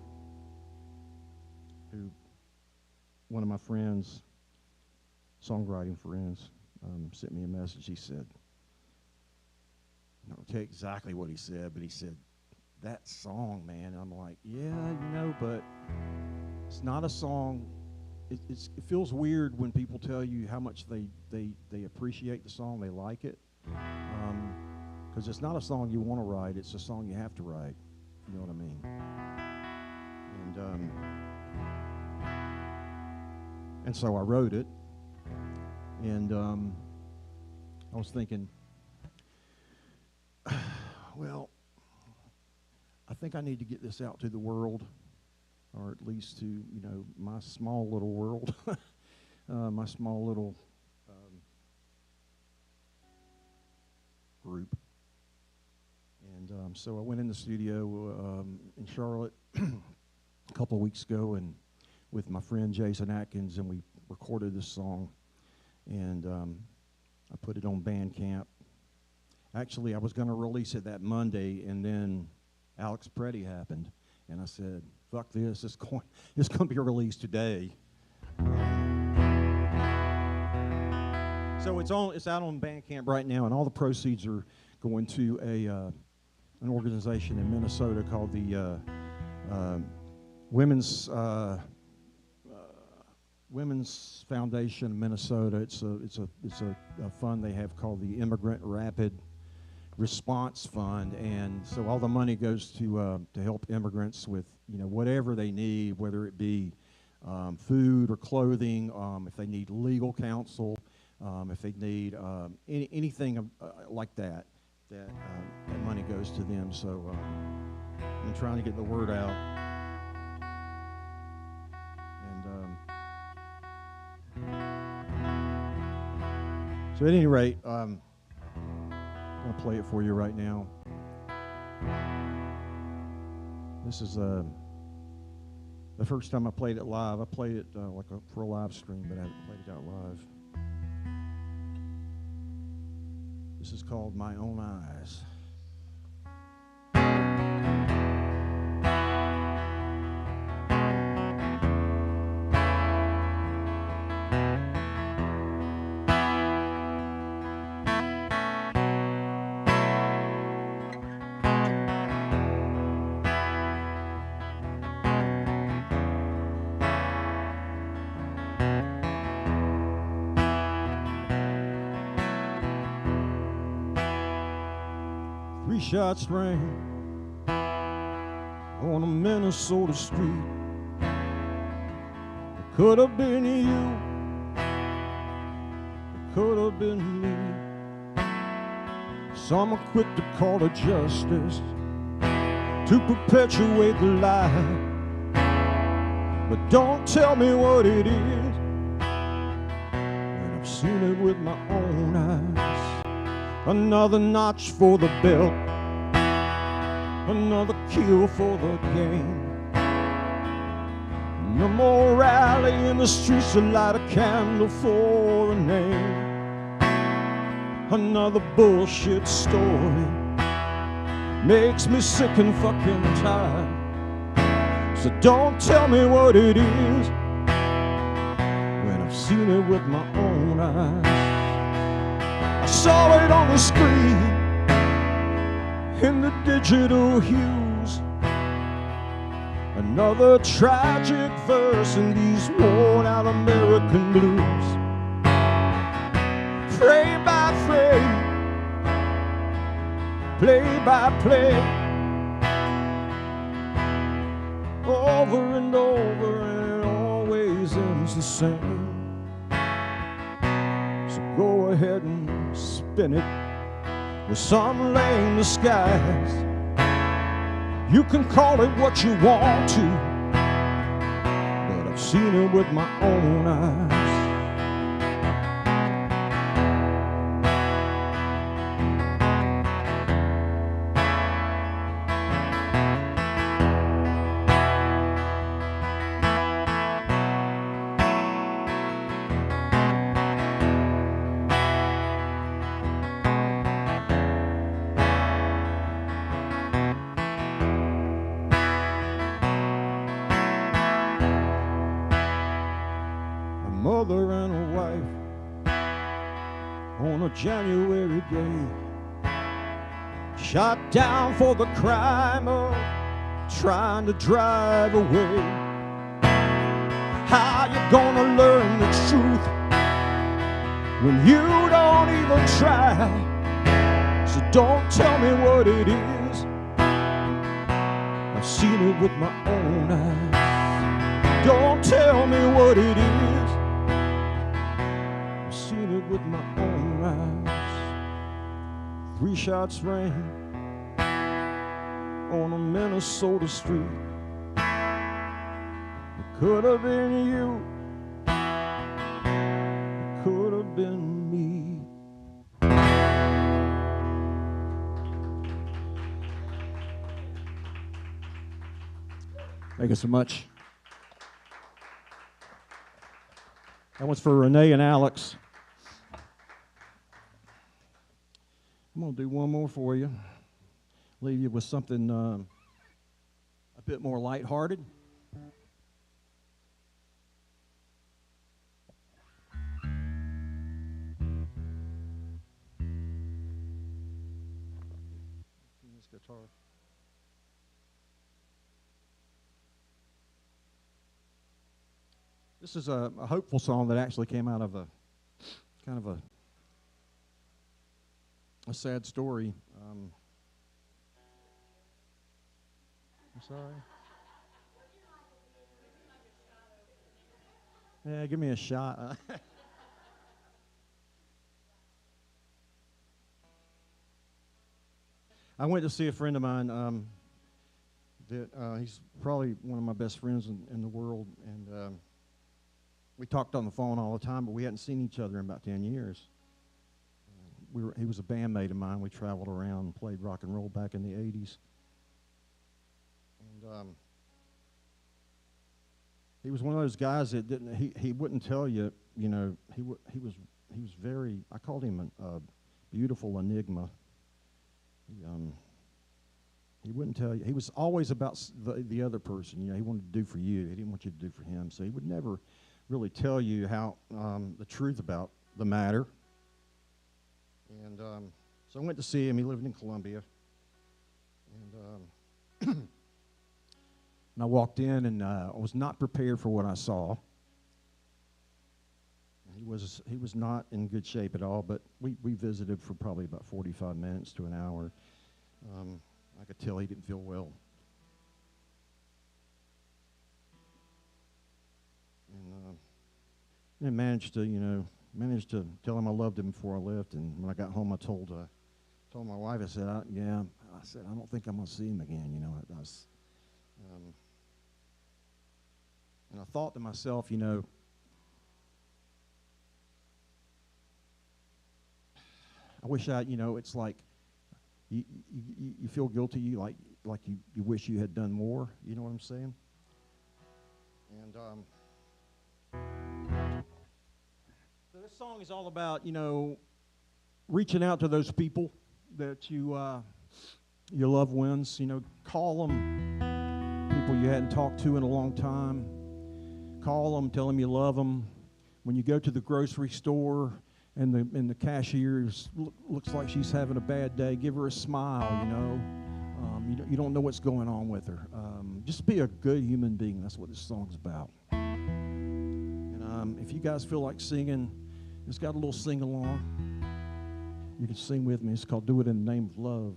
one of my friends, songwriting friends, sent me a message. He said, I don't tell you exactly what he said, but he said, that song, man. I'm like, yeah, but it's not a song. It feels weird when people tell you how much they appreciate the song, they like it. Because it's not a song you want to write, it's a song you have to write. You know what I mean? And so I wrote it, and I was thinking, well, I think I need to get this out to the world, or at least to, my small little world, my small little group. And so I went in the studio in Charlotte a couple of weeks ago, and with my friend Jason Atkins, and we recorded this song, and I put it on Bandcamp. Actually, I was going to release it that Monday, and then Alex Preddy happened, and I said, fuck this, it's going to be released today. So it's out on Bandcamp right now, and all the proceeds are going to an organization in Minnesota called the Women's Foundation of Minnesota. It's a fund they have called the Immigrant Rapid Response Fund, and so all the money goes to help immigrants with whatever they need, whether it be food or clothing, if they need legal counsel, if they need anything like that money goes to them. So I've been trying to get the word out. So at any rate, I'm going to play it for you right now. This is the first time I played it live. I played it for a live stream, but I haven't played it out live. This is called My Own Eyes. 3 shots rang on a Minnesota street. It could have been you, it could have been me. Some are quick to call it justice, to perpetuate the lie. But don't tell me what it is, when I've seen it with my own eyes. Another notch for the belt, another kill for the game. No more rally in the streets to light a candle for a name. Another bullshit story makes me sick and fucking tired. So don't tell me what it is, when I've seen it with my own eyes. I saw it on the screen, in the digital hues. Another tragic verse in these worn out American blues. frame by frame, play by play, over and over, and it always ends the same. So go ahead and spin it with some lame disguise. You can call it what you want to, but I've seen it with my own eyes. Mother and a wife on a January day, shot down for the crime of trying to drive away. How you gonna learn the truth when you don't even try? So don't tell me what it is, I've seen it with my own eyes. Don't tell me what it is, with my own eyes. 3 shots rang on a Minnesota street. It could have been you, it could have been me. Thank you so much. That one's for Renee and Alex. I'm going to do one more for you, leave you with something a bit more lighthearted. This guitar. This is a hopeful song that actually came out of a kind of a sad story. I'm sorry. Yeah, give me a shot. I went to see a friend of mine that he's probably one of my best friends in the world, and we talked on the phone all the time, but we hadn't seen each other in about 10 years. He was a bandmate of mine. We traveled around and played rock and roll back in the 80s. And he was one of those guys that he wouldn't tell you, you know, he was very, I called him a beautiful enigma. He wouldn't tell you. He was always about the other person. You know, he wanted to do for you. He didn't want you to do for him. So he would never really tell you how the truth about the matter. And so I went to see him. He lived in Columbia. And and I walked in, and I was not prepared for what I saw. He was not in good shape at all, but we visited for probably about 45 minutes to an hour. I could tell he didn't feel well. And I managed to tell him I loved him before I left. And when I got home, I told my wife, I said, I don't think I'm going to see him again. You know, and I thought to myself, you know, I wish it's like you feel guilty, you wish you had done more. You know what I'm saying? And so this song is all about, you know, reaching out to those people that your loved ones, you know, call them, people you hadn't talked to in a long time. Call them, tell them you love them. When you go to the grocery store and the cashier looks like she's having a bad day, give her a smile, you know. You don't know what's going on with her. Just be a good human being. That's what this song's about. And if you guys feel like singing It's got a little sing-along. You can sing with me. It's called Do It in the Name of Love.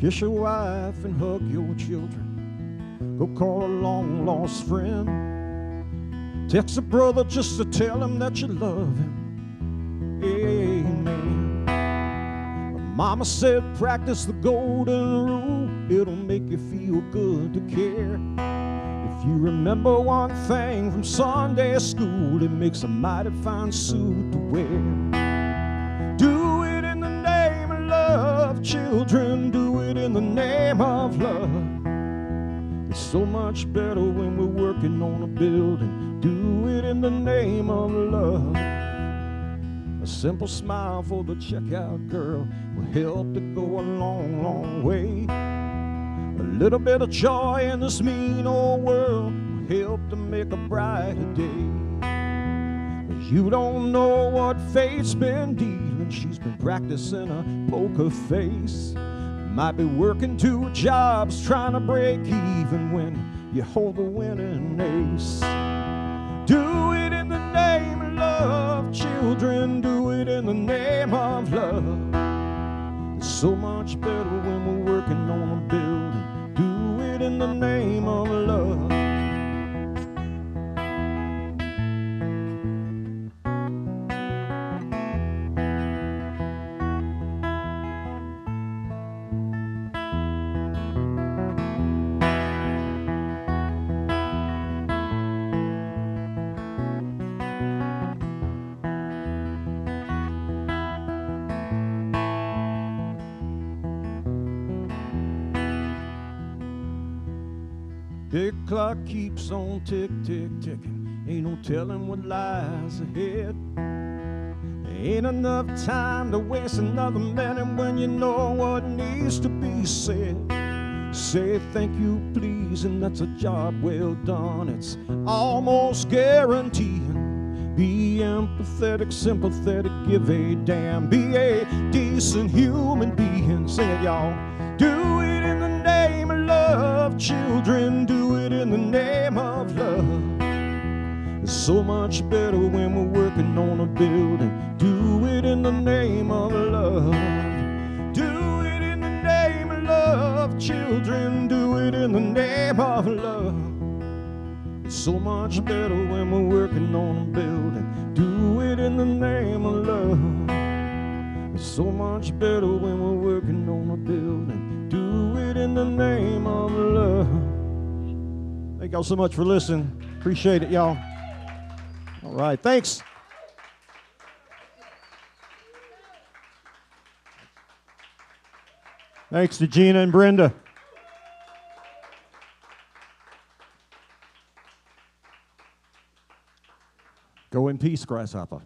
Kiss your wife and hug your children. Go call a long-lost friend. Text a brother just to tell him that you love him. Amen. Mama said practice the golden rule. It'll make you feel good to care. If you remember one thing from Sunday school, it makes a mighty fine suit to wear. Do it in the name of love, children. Do it in the name of love. It's so much better when we're working on a building. Do it in the name of love. A simple smile for the checkout girl will help to go a long, long way. A little bit of joy in this mean old world will help to make a brighter day. 'Cause you don't know what fate's been dealing. She's been practicing a poker face. Might be working 2 jobs trying to break even when you hold the winning ace. Do it in the name of love, children. Do it in the name of love. It's so much better when we're working on a building. Do it in the name of love. Big clock keeps on tick, tick, ticking. Ain't no telling what lies ahead. There ain't enough time to waste another minute when you know what needs to be said. Say thank you, please, and that's a job well done. It's almost guaranteed. Be empathetic, sympathetic, give a damn. Be a decent human being. Sing it, y'all. Do it in the name of love, children. Do it in the name of love. It's so much better when we're working on a building. Do it in the name of love. Do it in the name of love, children. Do it in the name of love. It's so much better when we're working on a building. Do it in the name of love. It's so much better when we're working on a building. Do it in the name of love. Thank y'all so much for listening. Appreciate it, y'all. All right, thanks. Thanks to Gina and Brenda. Go in peace, grasshopper.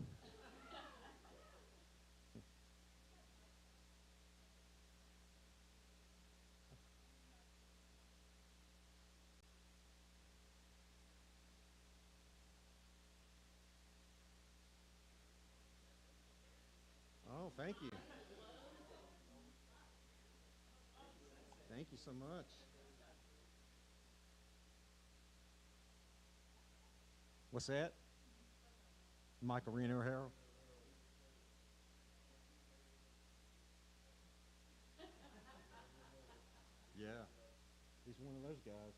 Oh, thank you. Thank you so much. What's that? Michael Reno Harrell? Yeah. He's one of those guys.